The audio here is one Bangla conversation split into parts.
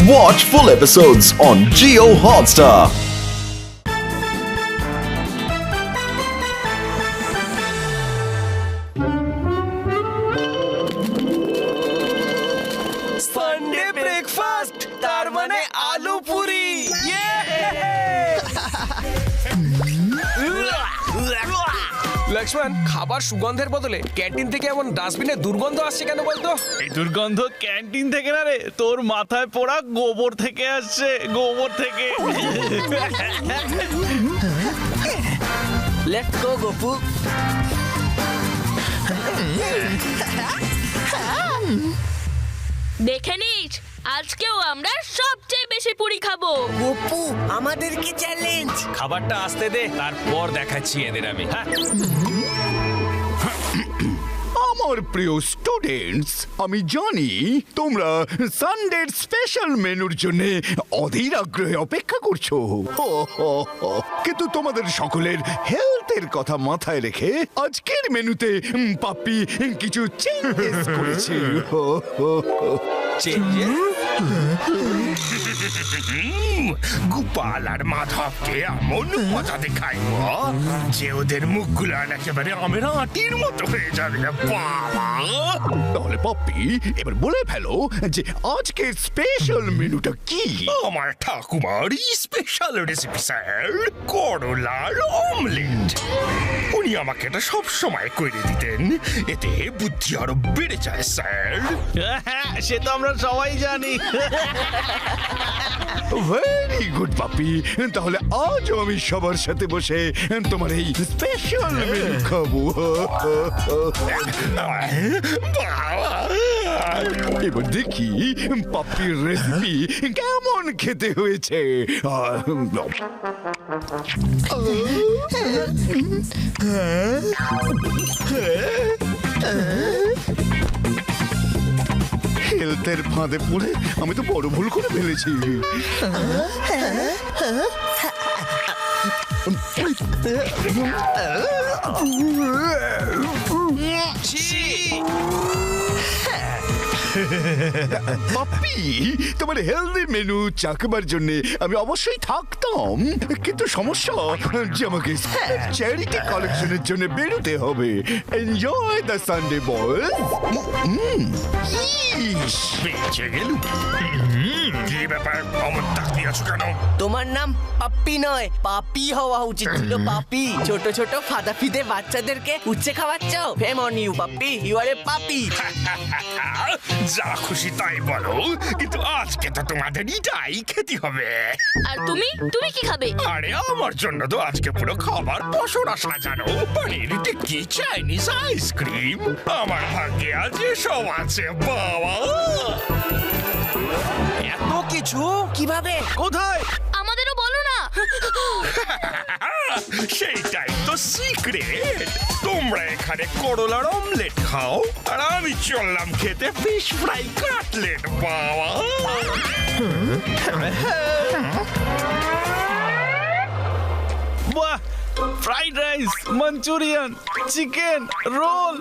Watch full episodes on Jio Hotstar. Sunday breakfast তার মানে আলু পুরি লক্ষ্মণ, খাবার সুগন্ধের বদলে ক্যান্টিন থেকে এমন ডাস্টবিনে দুর্গন্ধ আসছে কেন বলতো? এই দুর্গন্ধ ক্যান্টিন থেকে না রে, তোর মাথায় পোড়া গোবর থেকে আসছে, গোবর থেকে। Let's go Gopu. দেখে নিস, আজকেও আমরা সবচেয়ে বেশি পুরি খাবো। গোপু, আমাদের কি চ্যালেঞ্জ? খাবারটা আসতে দে, তারপর দেখাচ্ছি এদের আমি। হ্যাঁ, আমার প্রিয় স্টুডেন্টস, আমি জানি তোমরা সানডের স্পেশাল মেনুর জন্য অধীর আগ্রহে অপেক্ষা করছো, কিন্তু তোমাদের সকলের হেলথের কথা মাথায় রেখে আজকের মেনুতে পাপ্পি কিছু চেঞ্জেস করেছে। গোপাল আর মাধবকে এমন মজা দেখাইব যে ওদের মুখগুলো একেবারে আমের আটির মতো হয়ে যাবে। বাবা, তাহলে পাপ্পি এবার বলে ফেলো যে আজকের স্পেশাল মেনুটা কি? আমার ঠাকুমার স্পেশাল রেসিপি স্যার, করলার অমলেট। উনি আমাকে এটা সব সময় করে দিতেন, এতে বুদ্ধি আরো বেড়ে যায় স্যার। সে তো আমরা সবাই জানি। ভেরি গুড পাপি, তাহলে আজ আমি সবার সাথে বসে তোমার এই স্পেশাল মেনু খাবো। এবার দেখি পাপির রেসিপি কেমন খেতে হয়েছে। হেলথের ফাঁদে পড়ে আমি তো বড় ভুল করে ফেলেছি। পাপ্পি, তোমার হেলদি মেনু চাকবার জন্য আমি অবশ্যই থাকতাম, কিন্তু সমস্যা যে আমাকে চ্যারিটি কালেকশনের জন্য বেরোতে হবে। Enjoy the Sunday boys. বেঁচে গেলু। কি ব্যাপার, অমন তাকিয়ে আছো কেন? তোমার নাম পাপ্পি নয়, পাপি হওয়া উচিত ছিল। পাপি, ছোট ছোট ফাদাফিদে বাচ্চাদেরকে উচ্ছে খাওয়াচ্ছ। Shame on you puppy, you are a puppy. যা খুশি তাই বলো, কিন্তু আজকে তো তোমাদের এটাই খেতে হবে। আর তুমি কি খাবে? আরে আমার জন্য তো আজকে পুরো খাবার পসরা সাজানো, পনির টিক্কি, চাইনিজ আইসক্রিম। আমার ভাগ্যে আজ সব আছে বাবা। এত কিছু কিভাবে, কোথায়? আমাদেরও বলো না। সেইটাই তো সিক্রেট। তোমরা এখানে করলার অমলেট খাও, আর আমি চললাম খেতে ফিশ ফ্রাই কাটলেট বাবা। বাহ, fried rice, manchurian, chicken roll.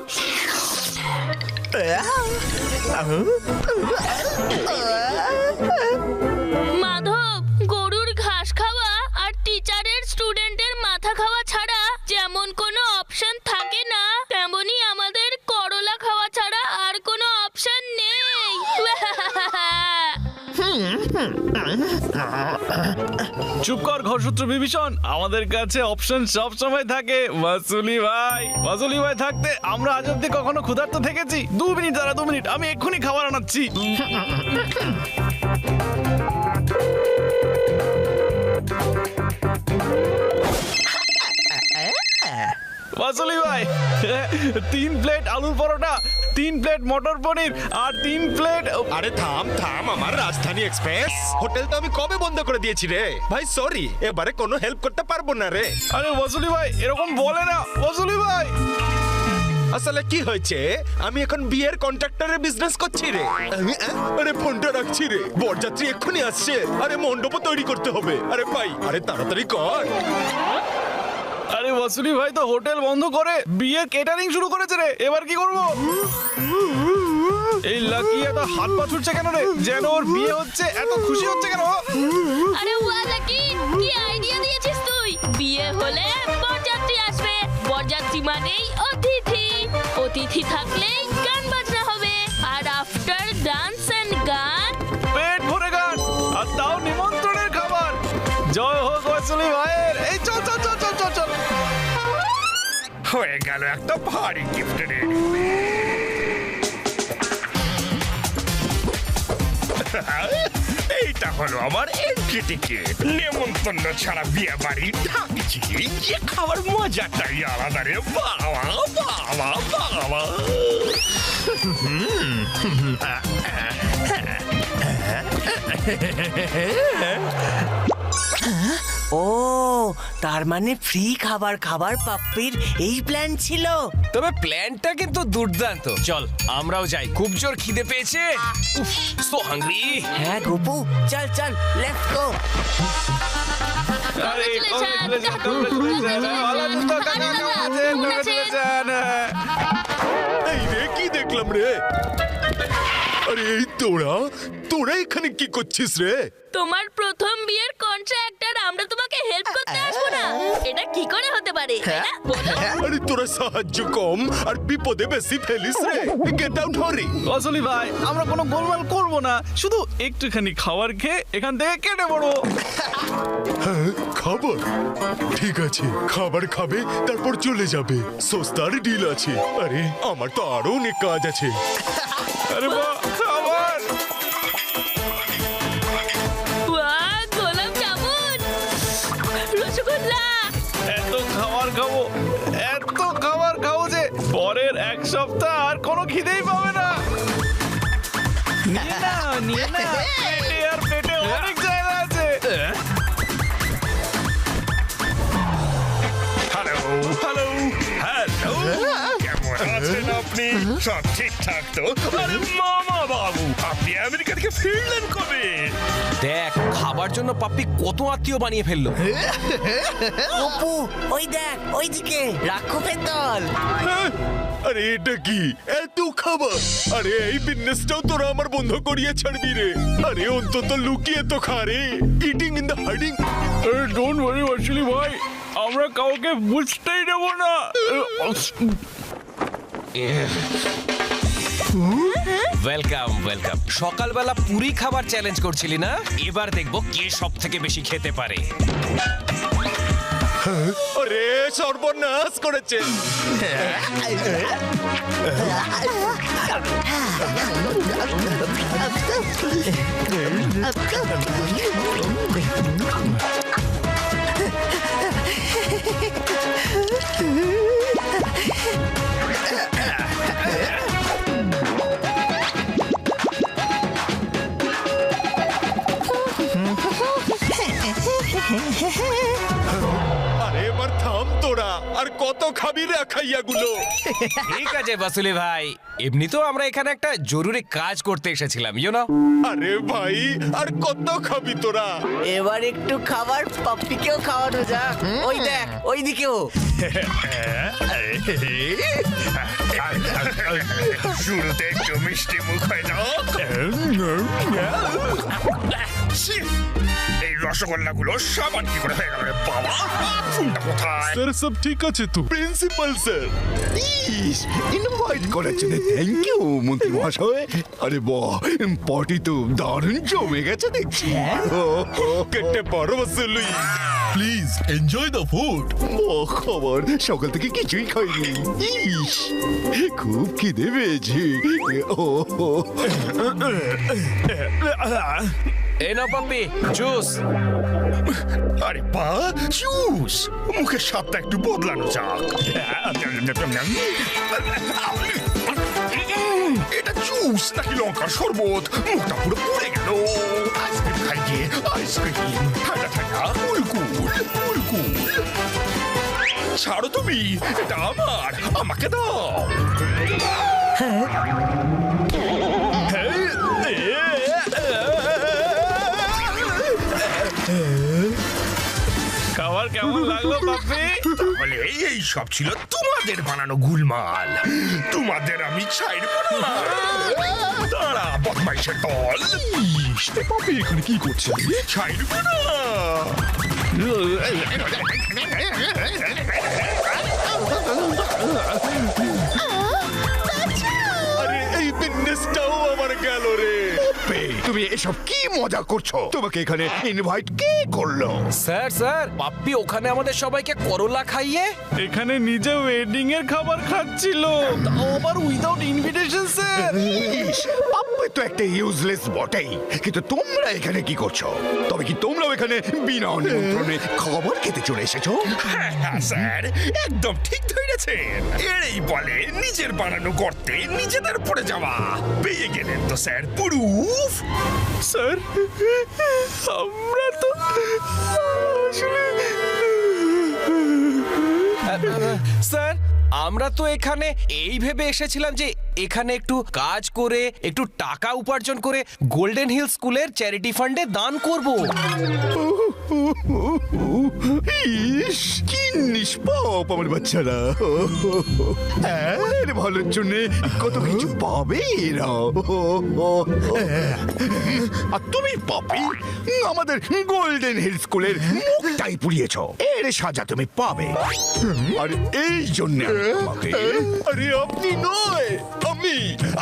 Madhab, গরুর ঘাস খাওয়া আর টিচারের স্টুডেন্টের মাথা খাওয়া ছাড়া যেমন কোনো অপশন থাকে না, তেমনি আমাদের করলা খাওয়া ছাড়া আর কোনো অপশন নেই। চুপ কর ঘরসূত্র বিভীষণ, আমাদের কাছে অপশন সব সময় থাকে। মাসুলি ভাই থাকতে আমরা আজ অব্দি কখনো ক্ষুধার্ত থেকেছি? 2 মিনিট দাঁড়া, 2 মিনিট, আমি এক্ষুনি খাবার আনাচ্ছি। মাসুলি ভাই, 3 প্লেট আলুর পরোটা, 3 প্লেট মটর পনির আর 3 প্লেট। আরে থাম আমার রাজধানী এক্সপ্রেস হোটেল তো আমি কবে বন্ধ করে দিয়েছি রে ভাই। সরি, এবারে কোনো হেল্প করতে পারবো না রে। আরে মাসুলি ভাই, এরকম বলে না মাসুলি ভাই। আসলে কি হয়েছে, আমি এখন বিয়ের কন্ট্রাক্টরের বিজনেস করছি রে। আরে ফোনটা রাখছি রে, বরযাত্রী এক্ষুনি আসছে। আরে মণ্ডপও তৈরি করতে হবে। আরে ভাই, আরে তাড়াতাড়ি কর। আরে মাসুলি ভাই তো হোটেল বন্ধ করে বিয়ের কেটারিং শুরু করেছে রে, এবার কি করবো? এই লাকি এত হাত পা ছুটছে কেন রে? যেন ওর বিয়ে হচ্ছে, এত খুশি হচ্ছে কেন? আরে ওয়া লাকি, কি আইডিয়া দিয়েছিস তুই? বিয়ে হলে বরযাত্রী আসবে, বরযাত্রী মানেই অতিথি, অতিথি থাকলেই গান বাজনা হবে, আর আফটার ডান্স এন্ড গান পেট ভরে গান, আর তাও নিমন্ত্রণের খাবার। জয় হোক ওয়াসুলি ভাইয়ের। এই চল চল চল চল চল চল। হয়ে গেল একটা ভারী গিফট রে। এইটা হলো আমার এন্ট্রি টিকিট। নেমন্তন্ন ছাড়া বিয়ে বাড়ি ঢাকছি, যে খাবার মজাটাই আলাদা রে। বাবা বাবা বাবা। ও, তার মানে ফ্রি খাবার খাবার পাপ্পির এই প্ল্যান ছিল। তবে প্ল্যানটা কিন্তু দুর্দান্ত। চল আমরাও যাই, খুব জোর খিদে পেয়েছে। উফ, সো হাংরি। হ্যাঁ গোপু, চল চল, লেটস গো। আরে congratulations, ভালো আছিস তো কাকা? কেমন আছেন? Congratulations। এই রে, কি দেখলাম রে? আরে এই তোরা এখানে কি করছিস রে? তোমার প্রথম বিয়ের কন্ট্রাক্ট, আর আমরা তোমাকে হেল্প করতে আসবো না? এটা কি করে হতে পারে, তাই না? বলো। আরে তোরা সাহায্য কম আর বিপদে বেশি ফেলিস রে। Get out Hari. ওয়াসুলি ভাই, আমরা কোনো গোলমাল করব না, শুধু একটুখানি খাবার খেয়ে এখান থেকে কেটে পড়বো। খাবার? ঠিক আছে, খাবার খাবে তারপর চলে যাবে। সস্তার ডিল আছে। আরে আমার তো আরো অনেক কাজ আছে। আরে বাহ, খাবার। ওয়াও, গোলাপ জামুন, রসগোল্লা। এত খাবার খাবো যে পরের এক সপ্তাহ আর কোনো খিদেই পাবে না। নিয়ে না, পেটে অনেক জায়গা আছে। হ্যালো হ্যালো হ্যালো, কেমন আছেন আপনি? সব ঠিকঠাক তো? আরে মামা বাবু, আপনি আমেরিকা থেকে ফিরলেন কবে? দেখ, খাবার জন্য পাপ্পি কত আত্মীয় বানিয়ে ফেললো। গোপু, ওই দেখ, ওইদিকে রাক্ষসের দল। আরে এটা কি এত খাবার? আরে এই বিজনেসটাও তোরা আমার বন্ধ করিয়ে ছাড়বি রে। আরে অন্তত লুকিয়ে তো খা রে। Eating in the hiding. Don't worry ওয়াসুলি ভাই, আমরা কাউকে বুঝতেই দেব না। Welcome welcome. সকালবেলা পুরি খাবার চ্যালেঞ্জ করছিলি না? এবার দেখবো কে সব থেকে বেশি খেতে পারে। আরে সর্বনাশ করেছে। আরে এবার থাম তোরা, আর কত খাবি রে খাইয়াগুলো? ঠিক আছে বাসুলি ভাই, এমনিতেও আমরা এখানে একটা জরুরি কাজ করতে এসেছিলাম, ইউ নো। আরে ভাই, আর কত খাবি তোরা? এবার একটু খাবার পাপ্পিকেও খাওয়ানো যাক। ওই দেখ, ওইদিকেও। শুরুতে একটু মিষ্টি মুখ হয়ে যাও। এই রসগোল্লাগুলো সাবান কি করে হয়ে গেল রে বাবা? ফোনটা কোথায়? স্যার সব ঠিক আছে তো? Principal sir. ইস, ইনভাইট করার জন্য থ্যাংক ইউ মন্ত্রী মহাশয়। আরে বাহ, পার্টি তো দারুণ জমে গেছে দেখছি। কেটে পারো বসুলি। Please enjoy the food. খাবার সকাল থেকে কিছুই খাইনি। ইস, খুব খিদে পেয়েছে। এই নাও পাপ্পি, জুস। আরে বা, জুস! মুখের স্বাদটা একটু বদলানো যাক। এটা জুস নাকি লঙ্কার শরবত? মুখটা পুরো পড়ে গেল। আইসক্রিম খাই গিয়ে, আইসক্রিম ঠান্ডা ঠান্ডা, কুলকুল কুলকুল। ছাড়ো তুমি, এটা আমার, আমাকে দাও। খাবার কেমন লাগলো পাপ্পি? তাহলে এই সব ছিল তোমাদের বানানো গুলমাল। তোমাদের আমি ছাড়ব না। দাঁড়া বদমাইশের দল। পাপি এখানে কি করছে? ছাড়ব না। আরে এই বিজনেসটাও আমার গেল রে। তুমি এসব কি মজা করছো? তোমাকে এখানে ইনভাইট কে করলো? স্যার পাপ্পি ওখানে আমাদের সবাইকে করলা খাইয়ে এখানে নিজে ওয়েডিং এর খাবার খাচ্ছিল, তাও আবার উইদাউট ইনভিটেশন স্যার। পাপ্পি তো একটা ইউজলেস বটেই, কিন্তু তোমরা এখানে কি করছো? তবে কি তোমরাও এখানে বিনা নিমন্ত্রণে খাবার খেতে চলে এসেছো? হ্যাঁ স্যার, একদম ঠিক ধরেছেন। এরই বলে নিজের বানানো গর্তে নিজেদের পড়ে যাওয়া। পেয়ে গেলেন তো স্যার প্রুফ। স্যার আমরা তো আসলে স্যার আমরা তো এখানে এই ভেবে এসেছিলাম যে এখানে একটু কাজ করে একটু টাকা উপার্জন করে গোল্ডেন হিল স্কুলের চ্যারিটি ফান্ডে দান করব। ইস, কি নিষ্পাপ আমার বাচ্চারা। এর ভালোর জন্য কত কিছু পাবে এরা। আর তুমি পাপি আমাদের গোল্ডেন হিল স্কুলের মুখটাই পুড়িয়েছ। এর সাজা তুমি পাবে। আর এই জন্য তোমাকে আরে আপনি নয়,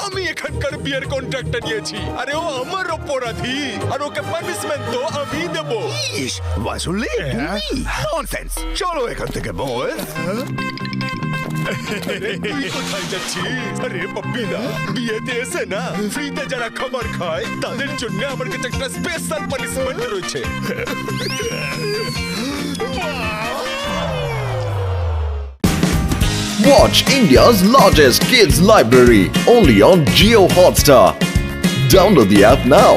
আমি এখানকার বিয়ের কন্ট্রাক্টটা নিয়েছি। আরে ও আমার অপরাধী, আর ওকে পানিশমেন্ট তো আমি দেব। ইস, আসলে তুমি ননসেন্স। চলো এখান থেকে বস। তুই কোথায় যাচ্ছিস? আরে পপ্পিদা, বিয়েতে এসে না ফ্রিতে যারা খাবার খায় তাদের জন্য আমার কাছে একটা স্পেশাল পানিশমেন্ট রয়েছে। Watch India's largest kids library only on Jio Hotstar. Download the app now.